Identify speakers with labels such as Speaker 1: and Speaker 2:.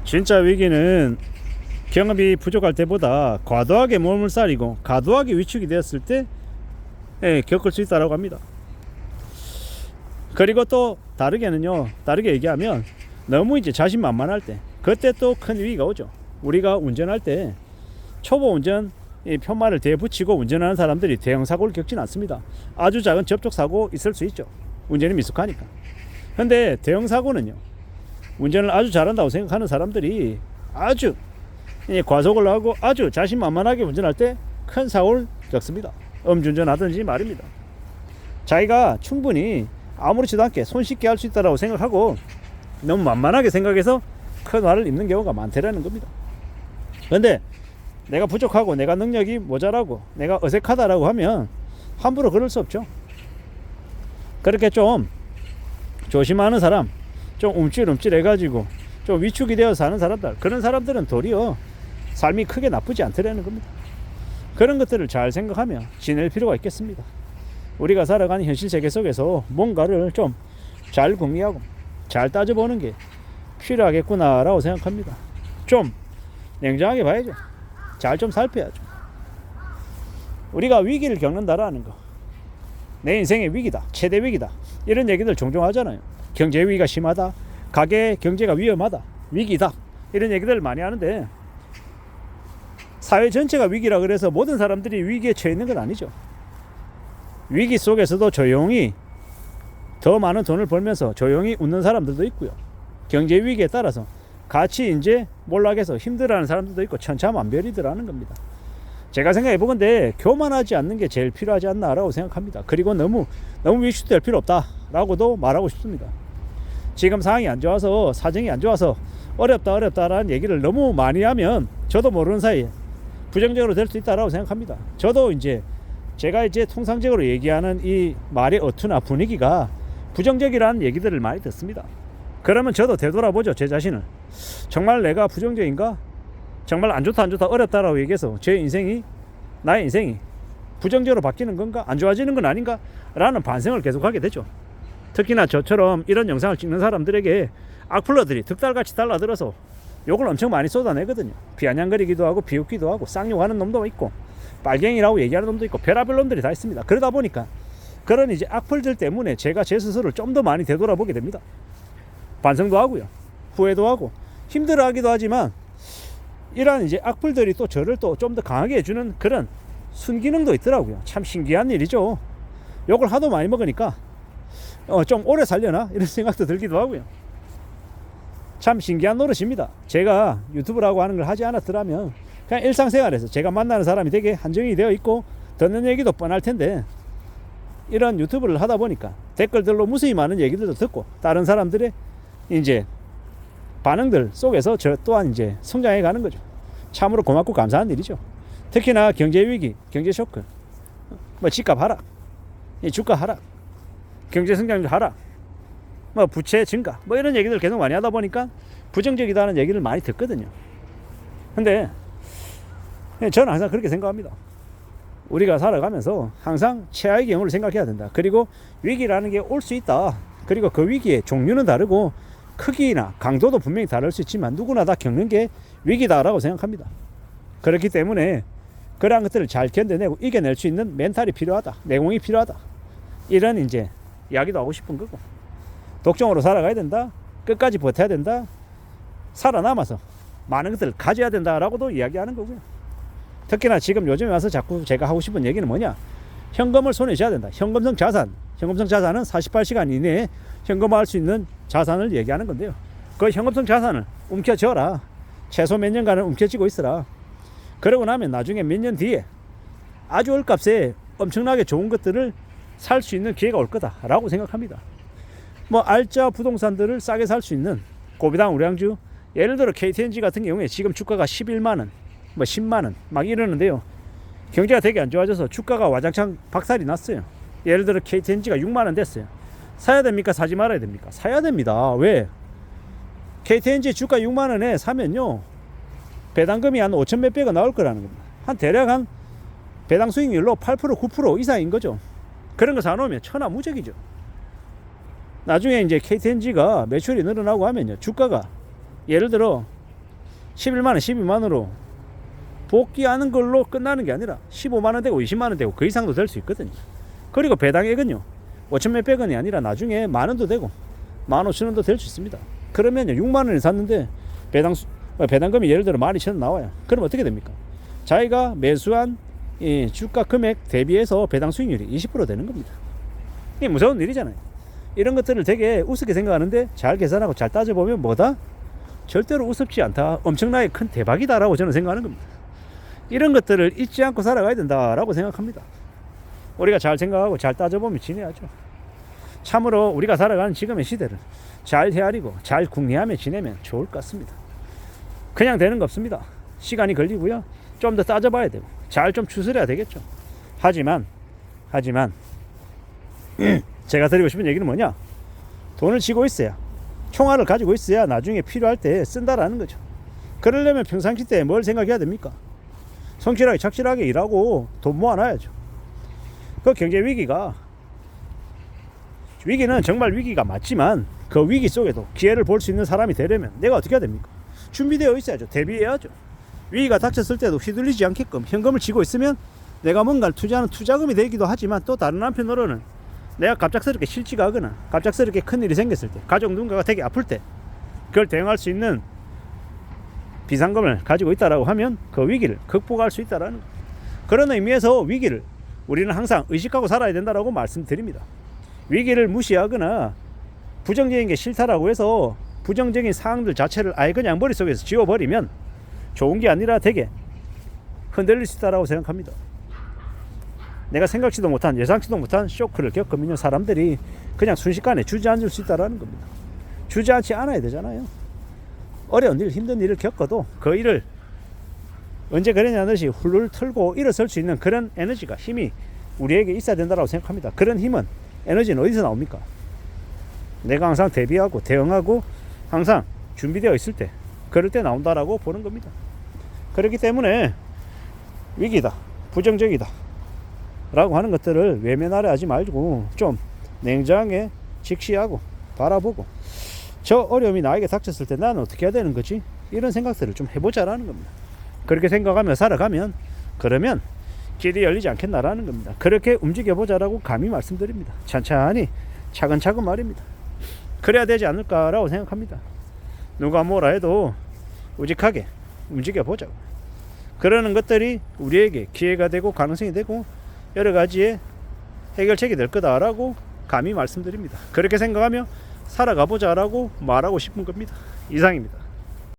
Speaker 1: 진짜 위기는 경험이 부족할 때보다 과도하게 몸을 싸리고 과도하게 위축이 되었을 때 겪을 수 있다고 합니다. 그리고 또 다르게 얘기하면 너무 이제 자신만만할 때, 그때 또 큰 위기가 오죠. 우리가 운전할 때 초보 운전 편말을 대붙이고 운전하는 사람들이 대형 사고를 겪지는 않습니다. 아주 작은 접촉 사고 있을 수 있죠. 운전이 미숙하니까. 근데 대형 사고는요, 운전을 아주 잘한다고 생각하는 사람들이 아주 과속을 하고 아주 자신만만하게 운전할 때 큰 사고를 겪습니다. 음주운전 하든지 말입니다. 자기가 충분히 아무렇지도 않게 손쉽게 할 수 있다고 생각하고 너무 만만하게 생각해서 큰 화를 입는 경우가 많다라는 겁니다. 그런데 내가 부족하고 내가 능력이 모자라고 내가 어색하다라고 하면 함부로 그럴 수 없죠. 그렇게 좀 조심하는 사람, 좀 움찔움찔 해가지고 좀 위축이 되어서 사는 사람들, 그런 사람들은 도리어 삶이 크게 나쁘지 않더라는 겁니다. 그런 것들을 잘 생각하며 지낼 필요가 있겠습니다. 우리가 살아가는 현실 세계 속에서 뭔가를 좀 잘 궁리하고 잘 따져보는 게 필요하겠구나라고 생각합니다. 좀 냉정하게 봐야죠. 잘 좀 살펴야죠. 우리가 위기를 겪는다라는 거, 내 인생의 위기다, 최대 위기다, 이런 얘기들 종종 하잖아요. 경제 위기가 심하다, 가계 경제가 위험하다, 위기다, 이런 얘기들 많이 하는데 사회 전체가 위기라 그래서 모든 사람들이 위기에 처해 있는 건 아니죠. 위기 속에서도 조용히 더 많은 돈을 벌면서 조용히 웃는 사람들도 있고요. 경제 위기에 따라서 같이 이제 몰락해서 힘들어하는 사람들도 있고 천차만별이더라는 겁니다. 제가 생각해 보건데 교만하지 않는 게 제일 필요하지 않나라고 생각합니다. 그리고 너무 위축될 필요 없다라고도 말하고 싶습니다. 지금 상황이 안 좋아서, 사정이 안 좋아서 어렵다라는 얘기를 너무 많이 하면 저도 모르는 사이에 부정적으로 될 수 있다라고 생각합니다. 저도 제가 통상적으로 얘기하는 이 말의 어투나 분위기가 부정적이라는 얘기들을 많이 듣습니다. 그러면 저도 되돌아보죠. 제 자신을. 정말 내가 부정적인가? 정말 안 좋다 어렵다라고 얘기해서 나의 인생이 부정적으로 바뀌는 건가? 안 좋아지는 건 아닌가? 라는 반성을 계속하게 되죠. 특히나 저처럼 이런 영상을 찍는 사람들에게 악플러들이 득달같이 달라들어서 욕을 엄청 많이 쏟아내거든요. 비아냥거리기도 하고 비웃기도 하고 쌍욕하는 놈도 있고 빨갱이라고 얘기하는 놈도 있고 별의별 놈들이 다 있습니다. 그러다 보니까 그런 악플들 때문에 제가 제 스스로를 좀 더 많이 되돌아보게 됩니다. 반성도 하고요, 후회도 하고 힘들어하기도 하지만 이러한 악플들이 또 저를 또 좀 더 강하게 해주는 그런 순기능도 있더라고요. 참 신기한 일이죠. 욕을 하도 많이 먹으니까 좀 오래 살려나 이런 생각도 들기도 하고요. 참 신기한 노릇입니다. 제가 유튜브라고 하는 걸 하지 않았더라면 그냥 일상생활에서 제가 만나는 사람이 되게 한정이 되어 있고 듣는 얘기도 뻔할 텐데, 이런 유튜브를 하다 보니까 댓글들로 무수히 많은 얘기들도 듣고 다른 사람들의 반응들 속에서 저 또한 성장해 가는 거죠. 참으로 고맙고 감사한 일이죠. 특히나 경제 위기, 경제 쇼크, 집값 하락, 주가 하락, 경제 성장률 하락, 부채 증가, 이런 얘기들 계속 많이 하다 보니까 부정적이다는 얘기를 많이 듣거든요. 근데 저는 항상 그렇게 생각합니다. 우리가 살아가면서 항상 최악의 경우를 생각해야 된다. 그리고 위기라는 게 올 수 있다. 그리고 그 위기의 종류는 다르고 크기나 강도도 분명히 다를 수 있지만 누구나 다 겪는 게 위기다라고 생각합니다. 그렇기 때문에 그러한 것들을 잘 견뎌내고 이겨낼 수 있는 멘탈이 필요하다, 내공이 필요하다, 이런 이야기도 하고 싶은 거고, 독점으로 살아가야 된다, 끝까지 버텨야 된다, 살아남아서 많은 것들을 가져야 된다라고도 이야기하는 거고요. 특히나 지금 요즘에 와서 자꾸 제가 하고 싶은 얘기는 뭐냐, 현금을 손에 쥐어야 된다. 현금성 자산은 48시간 이내에 현금화할 수 있는 자산을 얘기하는 건데요. 그 현금성 자산을 움켜쥐어라. 최소 몇 년간은 움켜쥐고 있어라. 그러고 나면 나중에 몇 년 뒤에 아주 얼값에 엄청나게 좋은 것들을 살 수 있는 기회가 올 거다라고 생각합니다. 알짜 부동산들을 싸게 살 수 있는 고비당 우량주, 예를 들어 KTNG 같은 경우에 지금 주가가 11만원, 10만원 이러는데요. 경제가 되게 안 좋아져서 주가가 와장창 박살이 났어요. 예를 들어 KTNG가 6만원 됐어요. 사야 됩니까? 사지 말아야 됩니까? 사야 됩니다. 왜? KTNG 주가 6만원에 사면요, 배당금이 한 5천 몇백억 나올 거라는 겁니다. 대략 한 배당 수익률로 8% 9% 이상인 거죠. 그런 거 사놓으면 천하무적이죠. 나중에 KTNG가 매출이 늘어나고 하면요, 주가가 예를 들어 11만원 12만원으로 복귀하는 걸로 끝나는 게 아니라 15만원 되고 20만원 되고 그 이상도 될 수 있거든요. 그리고 배당액은요 5천 몇백 원이 아니라 나중에 만원도 되고 15,000원도 될 수 있습니다. 그러면요 6만원에 샀는데 배당금이 예를 들어 12,000원 나와요. 그럼 어떻게 됩니까? 자기가 매수한 이 주가 금액 대비해서 배당 수익률이 20% 되는 겁니다. 이게 무서운 일이잖아요. 이런 것들을 되게 우습게 생각하는데 잘 계산하고 잘 따져보면 뭐다? 절대로 우습지 않다. 엄청나게 큰 대박이다라고 저는 생각하는 겁니다. 이런 것들을 잊지 않고 살아가야 된다라고 생각합니다. 우리가 잘 생각하고 잘 따져보면 지내야죠. 참으로 우리가 살아가는 지금의 시대를 잘 헤아리고 잘 궁리하며 지내면 좋을 것 같습니다. 그냥 되는 거 없습니다. 시간이 걸리고요. 좀 더 따져봐야 되고 잘 좀 추스려야 되겠죠. 하지만 제가 드리고 싶은 얘기는 뭐냐? 돈을 쥐고 있어야, 총알을 가지고 있어야 나중에 필요할 때 쓴다라는 거죠. 그러려면 평상시 때 뭘 생각해야 됩니까? 성실하게 착실하게 일하고 돈 모아놔야죠. 그 경제 위기는 정말 위기가 맞지만 그 위기 속에도 기회를 볼 수 있는 사람이 되려면 내가 어떻게 해야 됩니까? 준비되어 있어야죠. 대비해야죠. 위기가 닥쳤을 때도 휘둘리지 않게끔 현금을 쥐고 있으면 내가 뭔가를 투자하는 투자금이 되기도 하지만 또 다른 한편으로는 내가 갑작스럽게 실직하거나 갑작스럽게 큰일이 생겼을 때, 가족 누군가가 되게 아플 때 그걸 대응할 수 있는 비상금을 가지고 있다라고 하면 그 위기를 극복할 수 있다라는 거예요. 그런 의미에서 위기를 우리는 항상 의식하고 살아야 된다라고 말씀드립니다. 위기를 무시하거나 부정적인 게 싫다라고 해서 부정적인 상황들 자체를 아예 그냥 머릿속에서 지워버리면 좋은 게 아니라 되게 흔들릴 수 있다라고 생각합니다. 내가 생각지도 못한, 예상치도 못한 쇼크를 겪으면 사람들이 그냥 순식간에 주저앉을 수 있다는 겁니다. 주저앉지 않아야 되잖아요. 어려운 일, 힘든 일을 겪어도 그 일을 언제 그러냐듯이 훌훌 털고 일어설 수 있는 그런 에너지가, 힘이 우리에게 있어야 된다고 생각합니다. 그런 힘은, 에너지는 어디서 나옵니까? 내가 항상 대비하고 대응하고 항상 준비되어 있을 때, 그럴 때 나온다라고 보는 겁니다. 그렇기 때문에 위기다, 부정적이다 라고 하는 것들을 외면하려 하지 말고 좀 냉정하게 직시하고 바라보고 저 어려움이 나에게 닥쳤을 때 나는 어떻게 해야 되는 거지? 이런 생각들을 좀 해보자라는 겁니다. 그렇게 생각하며 살아가면 그러면 길이 열리지 않겠나라는 겁니다. 그렇게 움직여보자라고 감히 말씀드립니다. 찬찬히 차근차근 말입니다. 그래야 되지 않을까라고 생각합니다. 누가 뭐라 해도 우직하게 움직여보자고. 그러는 것들이 우리에게 기회가 되고 가능성이 되고 여러 가지의 해결책이 될 거다라고 감히 말씀드립니다. 그렇게 생각하며 살아가보자라고 말하고 싶은 겁니다. 이상입니다.